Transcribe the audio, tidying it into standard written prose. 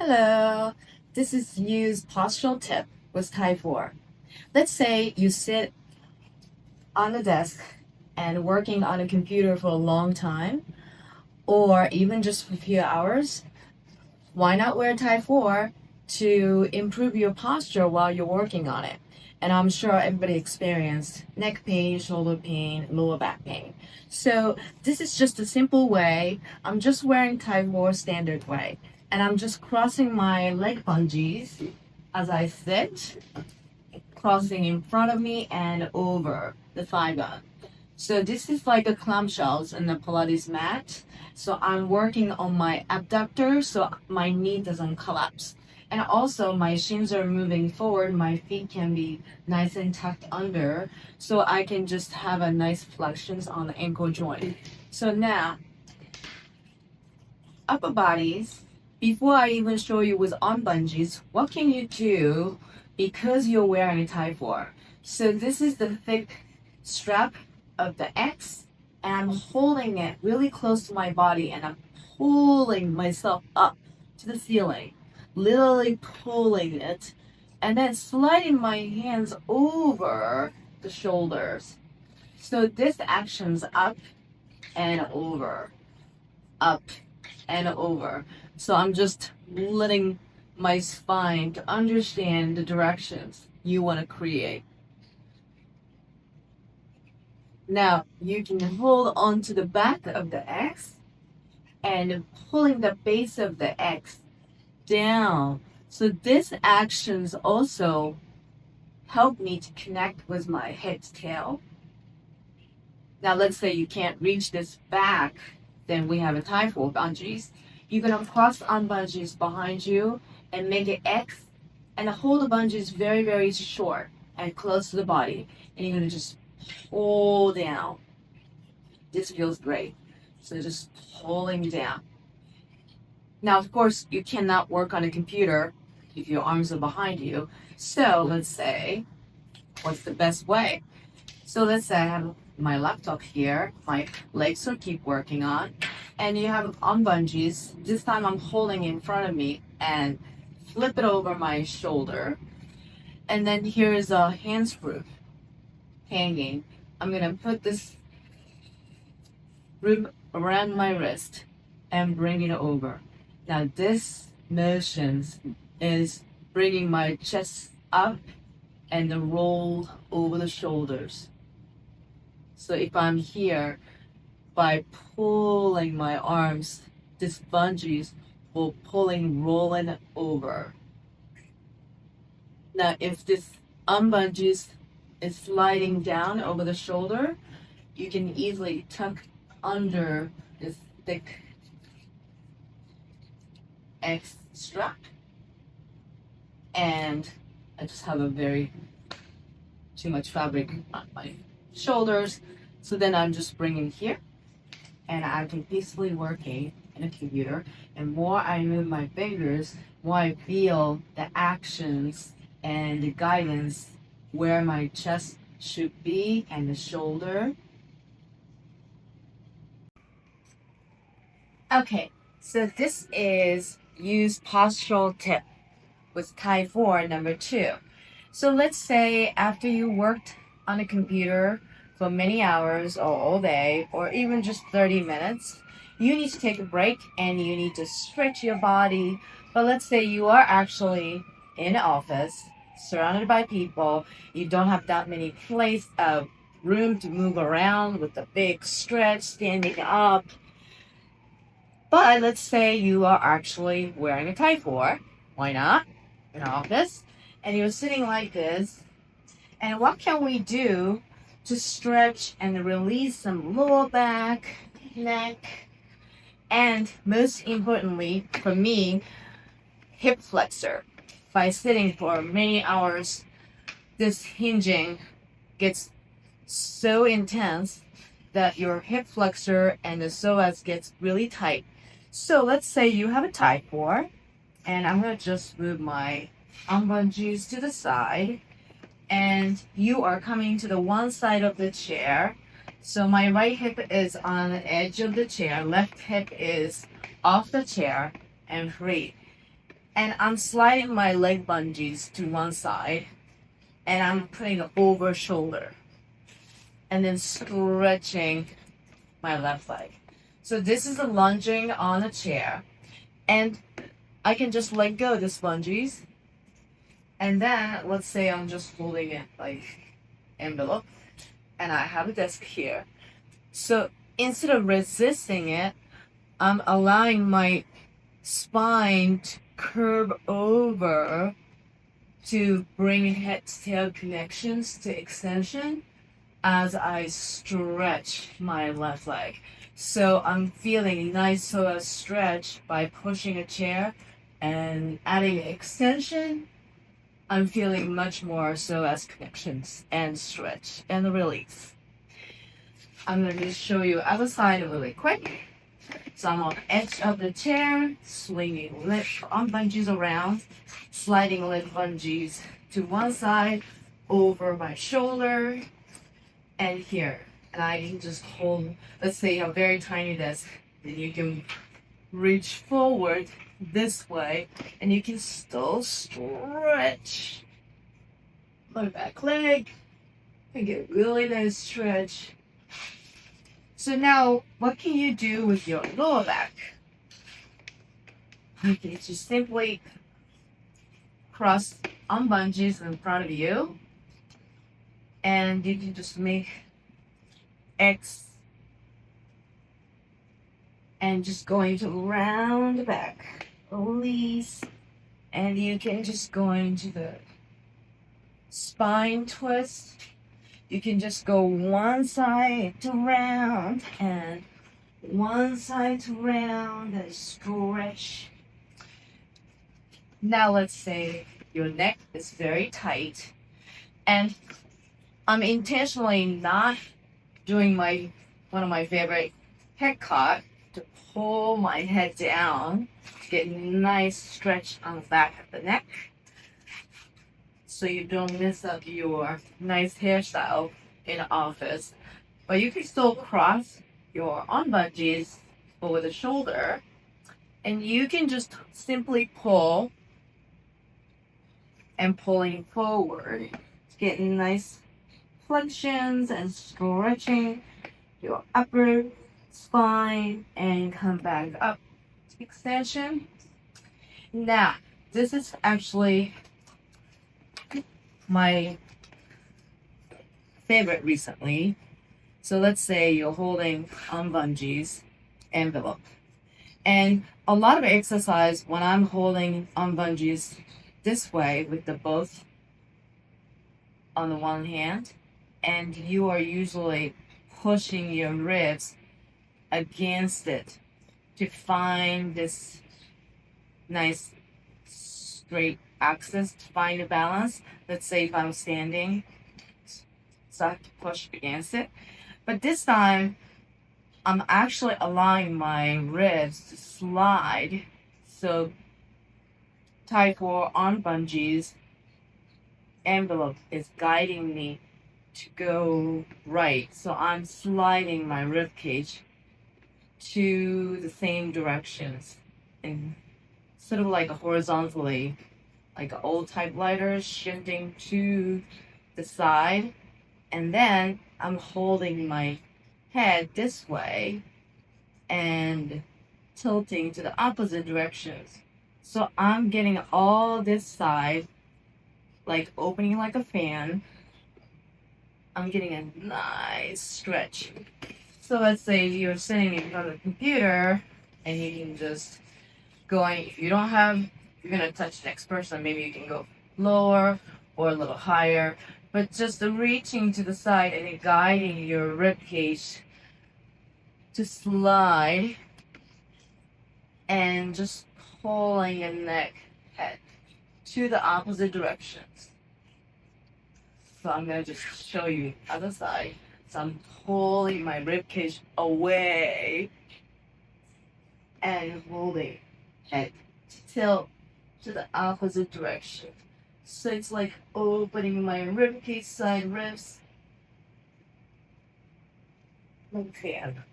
Hello, this is use postural tip with TYE4. Let's say you sit on the desk and working on a computer for a long time, or even just for a few hours. Why not wear TYE4 to improve your posture while you're working on it? And I'm sure everybody experienced neck pain, shoulder pain, lower back pain. So this is just a simple way. I'm just wearing TYE4 standard way. And I'm just crossing my leg bungees as I sit, crossing in front of me and over the thigh bone. So this is like a clamshells in the Pilates mat. So I'm working on my abductor so my knee doesn't collapse. And also my shins are moving forward. My feet can be nice and tucked under so I can just have a nice flexions on the ankle joint. So now, upper bodies, before I even show you with on bungees, what can you do because you're wearing a TYE4? So this is the thick strap of the X, and I'm holding it really close to my body and I'm pulling myself up to the ceiling, literally pulling it, and then sliding my hands over the shoulders. So this action's up and over, up and over. So I'm just letting my spine to understand the directions you want to create. Now you can hold on to the back of the X and pulling the base of the X down. So this actions also help me to connect with my head's tail. Now let's say you can't reach this back, then we have a TYE4 bungees. You're gonna cross on bungees behind you and make it X and hold the bungees very, very short and close to the body. And you're gonna just pull down. This feels great. So just pulling down. Now, of course, you cannot work on a computer if your arms are behind you. So let's say, what's the best way? So let's say I have my laptop here, my legs will keep working on, and you have on bungees. This time I'm holding in front of me and flip it over my shoulder. And then here's a handspring hanging. I'm gonna put this around my wrist and bring it over. Now this motion is bringing my chest up and then roll over the shoulders. So if I'm here, by pulling my arms, this bungees will pulling, rolling over. Now if this unbungees is sliding down over the shoulder, you can easily tuck under this thick X strap. And I just have a very too much fabric on my shoulders. So then I'm just bringing here and I can peacefully working in a computer. And more I move my fingers, more I feel the actions and the guidance where my chest should be and the shoulder. Okay, so this is use postural tip with TYE4 number 2. So let's say after you worked on a computer for many hours or all day or even just 30 minutes, you need to take a break and you need to stretch your body. But let's say you are actually in an office surrounded by people, you don't have that many room to move around with a big stretch, standing up. But let's say you are actually wearing a TYE4. Why not? In an office. And you're sitting like this. And what can we do to stretch and release some lower back, neck, and most importantly, for me, hip flexor. By sitting for many hours, this hinging gets so intense that your hip flexor and the psoas gets really tight. So let's say you have a TYE4, and I'm going to just move my arm bungees to the side, and you are coming to the one side of the chair. So my right hip is on the edge of the chair, left hip is off the chair and free. And I'm sliding my leg bungees to one side, and I'm putting it over shoulder, and then stretching my left leg. So this is a lunging on a chair, and I can just let go of this bungees, and then let's say I'm just holding it like envelope, and I have a desk here. So instead of resisting it, I'm allowing my spine to curve over to bring head to tail connections to extension as I stretch my left leg. So I'm feeling nice psoas stretch by pushing a chair and adding extension. I'm feeling much more psoas connections and stretch and release. I'm going to just show you other side really quick. So I'm on the edge of the chair, swinging leg arm bungees around, sliding leg bungees to one side, over my shoulder, and here. And I can just hold, let's say a very tiny desk, and you can reach forward this way, and you can still stretch my back leg and get really nice stretch. So now, what can you do with your lower back? You can just simply cross on bungees in front of you, and you can just make X and just going to round back, release, and you can just go into the spine twist. You can just go one side to round and one side to round and stretch. Now let's say your neck is very tight, and I'm intentionally not doing one of my favorite head cock to pull my head down to get a nice stretch on the back of the neck, so you don't mess up your nice hairstyle in the office. But you can still cross your arm bungees over the shoulder, and you can just simply pull and pulling forward, getting nice flexions and stretching your upper spine and come back up to extension. Now, this is actually my favorite recently. So let's say you're holding on bungees envelope. And a lot of exercise when I'm holding on bungees this way with the both on the one hand, and you are usually pushing your ribs against it to find this nice straight axis, to find a balance. Let's say if I'm standing, so I have to push against it. But this time, I'm actually allowing my ribs to slide. So TYE4 on bungees envelope is guiding me to go right. So I'm sliding my rib cage to the same directions, and sort of like horizontally, like an old typewriter shifting to the side. And then I'm holding my head this way and tilting to the opposite directions. So I'm getting all this side, like opening like a fan. I'm getting a nice stretch. So let's say you're sitting in front of the computer and you can just going, if you don't have, you're gonna touch the next person, maybe you can go lower or a little higher, but just reaching to the side and guiding your rib cage to slide and just pulling your neck head to the opposite directions. So I'm gonna just show you other side. So I'm pulling my rib cage away and holding head to tilt to the opposite direction. So it's like opening my rib cage side ribs like a fan.